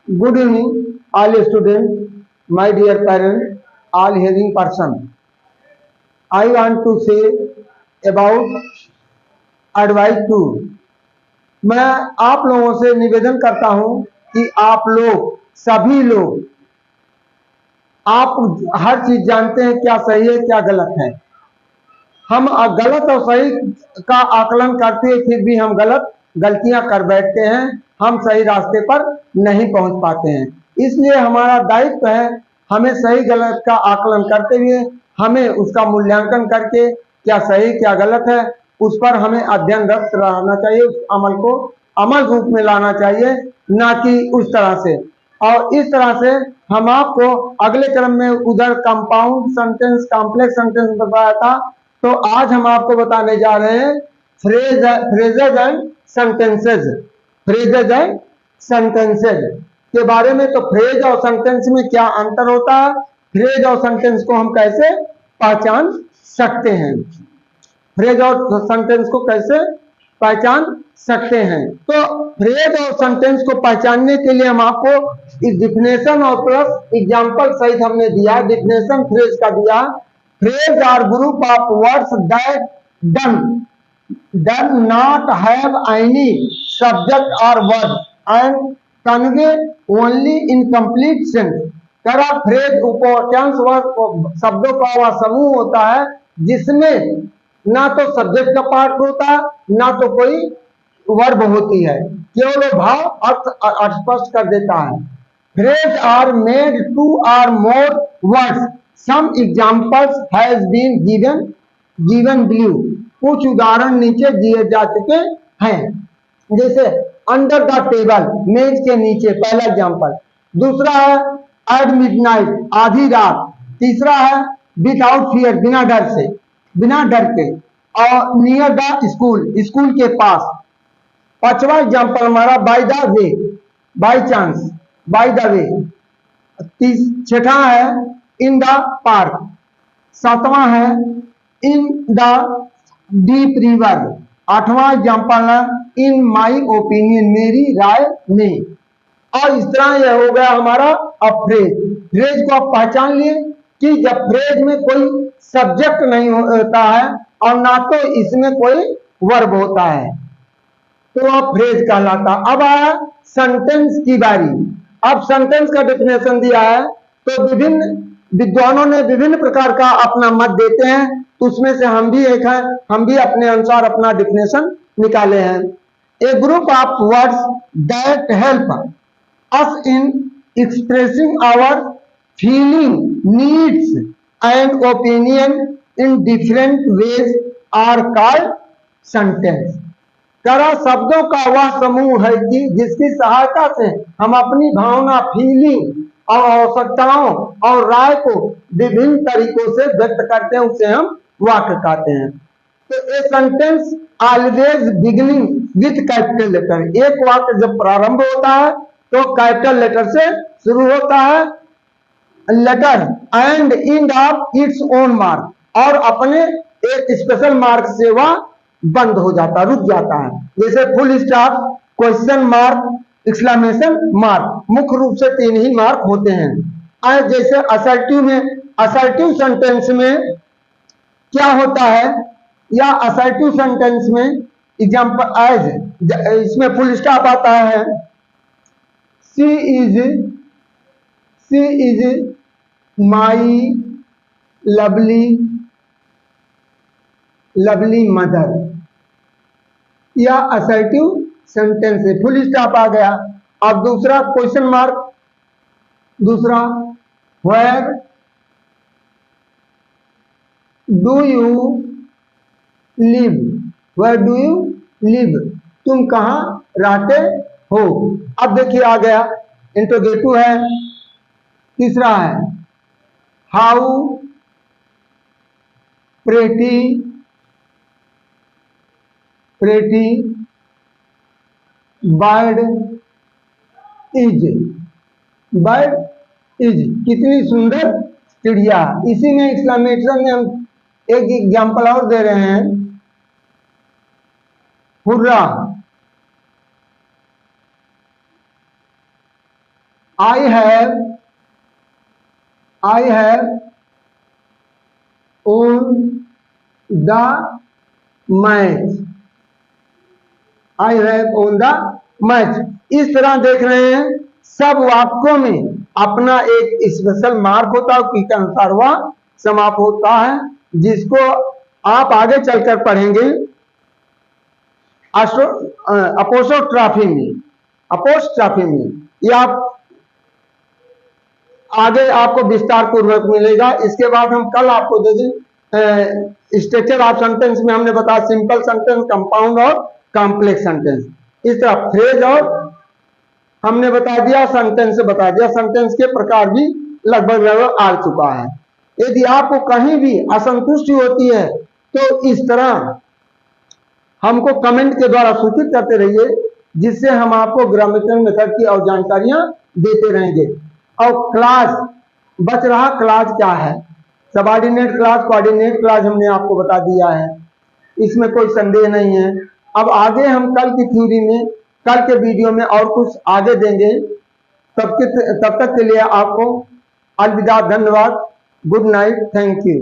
Good evening, all students, my dear parents, all hearing person. I want to say about advice to. मैं आप लोगों से निवेदन करता हूं कि आप लोग सभी लोग आप हर चीज जानते हैं क्या सही है क्या गलत है। हम गलत और सही का आकलन करते हैं फिर भी हम गलतियां कर बैठते हैं। हम सही रास्ते पर नहीं पहुंच पाते हैं। इसलिए हमारा दायित्व है हमें सही गलत का आकलन करते हुए हमें उसका मूल्यांकन करके क्या सही क्या गलत है उस पर हमें अध्ययनरत रहना चाहिए। उस अमल को अमल रूप में लाना चाहिए, ना कि उस तरह से। और इस तरह से हम आपको अगले क्रम में उधर कंपाउंड सेंटेंस कॉम्प्लेक्स सेंटेंस बताया था, तो आज हम आपको बताने जा रहे हैं phrases and sentences. Phrases and sentences के बारे में। तो फ्रेज और सेंटेंस में क्या अंतर होता है, फ्रेज और सेंटेंस को हम कैसे पहचान सकते हैं, फ्रेज और सेंटेंस को कैसे पहचान सकते हैं। तो फ्रेज और सेंटेंस को पहचानने के लिए हम आपको इस डिफिनेशन और प्लस एग्जांपल सहित हमने दिया। डिफिनेशन फ्रेज का दिया। Phrase are group of words that done not have any subject or word and convey only incomplete sense. करा फ्रेज उपवाक्यांश शब्दों का वह समूह होता है जिसमें ना तो सब्जेक्ट का पार्ट होता है ना तो कोई वर्ब होती है, केवल भाव अर्थ स्पष्ट कर देता है। Phrase are made two or more words. Some examples has been given below. कुछ उदाहरण नीचे दिए जा चुके हैं। जैसे अंडर द टेबल, मेज के नीचे, पहला एग्जांपल। दूसरा है एट मिडनाइट, आधी रात। तीसरा है विदाउट फियर, बिना डर से, बिना डर के। और नियर द स्कूल, स्कूल के पास। पांचवा एग्जांपल हमारा by the way, by chance, by the way. छठा है इन द पार्क। सातवां है इन द डीप रिवर। आठवां एग्जांपल है इन माई ओपिनियन, मेरी राय में। और इस तरह यह हो गया हमारा फ्रेज। फ्रेज को आप पहचान लिए कि जब फ्रेज में कोई सब्जेक्ट नहीं होता है और ना तो इसमें कोई वर्ब होता है तो वह फ्रेज कहलाता। अब आया सेंटेंस की बारी। अब सेंटेंस का डेफिनेशन दिया है तो विभिन्न विद्वानों ने विभिन्न प्रकार का अपना मत देते हैं, तो उसमें से हम भी एक है, हम भी अपने अनुसार अपना डेफिनेशन निकाले हैं। A group of words that help us in expressing our feeling, needs and opinion in different ways are called sentence। करा शब्दों का वह समूह है कि जिसकी सहायता से हम अपनी भावना, फीलिंग और आवश्यकताओं और राय को विभिन्न तरीकों से व्यक्त करते हैं, उसे हम वाक्य कहते हैं। तो a sentence always beginning with capital letter. एक वाक्य जब प्रारंभ होता है तो कैपिटल लेटर से शुरू होता है। Letter and end of its own mark, और अपने एक स्पेशल मार्क से वह बंद हो जाता, रुक जाता है। जैसे full stop, question mark, exclamation mark. मुख्य रूप से 3 ही मार्क होते हैं। और जैसे असर्टिव में, असर्टिव सेंटेंस में क्या होता है, या असर्टिव सेंटेंस में एग्जांपल एज, इसमें फुल स्टॉप आता है। She is my lovely mother। या असर्टिव सेंटेंस है, फुल स्टॉप आ गया। अब दूसरा क्वेश्चन मार्क, दूसरा where do you live, where do you live, तुम कहाँ रहते हो। अब देखिए आ गया इंट्रोगेटिव है। तीसरा है how pretty bird is, bird is, कितनी सुंदर चिड़िया। इसी में एक्सक्लेमेशन में हम एक एग्जांपल और दे रहे हैं, hurrah. I have won the match. I have own the match. इस तरह देख रहे हैं सब वाक्यों में अपना एक स्पेशल मार्क होता है, के अनुसार वह समाप्त होता है, जिसको आप आगे चलकर पढ़ेंगे अपोस्ट्रोफी में। ये आप आगे आपको विस्तार पूर्वक मिलेगा। इसके बाद हम कल आपको दे दें स्ट्रक्चर ऑफ सेंटेंस में हमने बताया सिंपल सेंटेंस, कंपाउंड और कॉम्प्लेक्स सेंटेंस। इस तरह फ्रेज और हमने बता दिया, सेंटेंस बता दिया, सेंटेंस के प्रकार भी लगभग आ चुका है। यदि आपको कहीं भी असंतुष्टि होती है तो इस तरह हमको कमेंट के द्वारा सूचित करते रहिए, जिससे हम आपको ग्रामेटिकल मेथड की और जानकारियां देते रहेंगे। और क्लास बच रहा, क्लास क्या है, सबऑर्डिनेट क्लास, कोऑर्डिनेट क्लास हमने आपको बता दिया है, इसमें कोई संदेह नहीं है। अब आगे हम कल की थ्योरी में, कल के वीडियो में और कुछ आगे देंगे। तब तक के लिए आपको अलविदा, धन्यवाद, गुड नाइट, थैंक यू।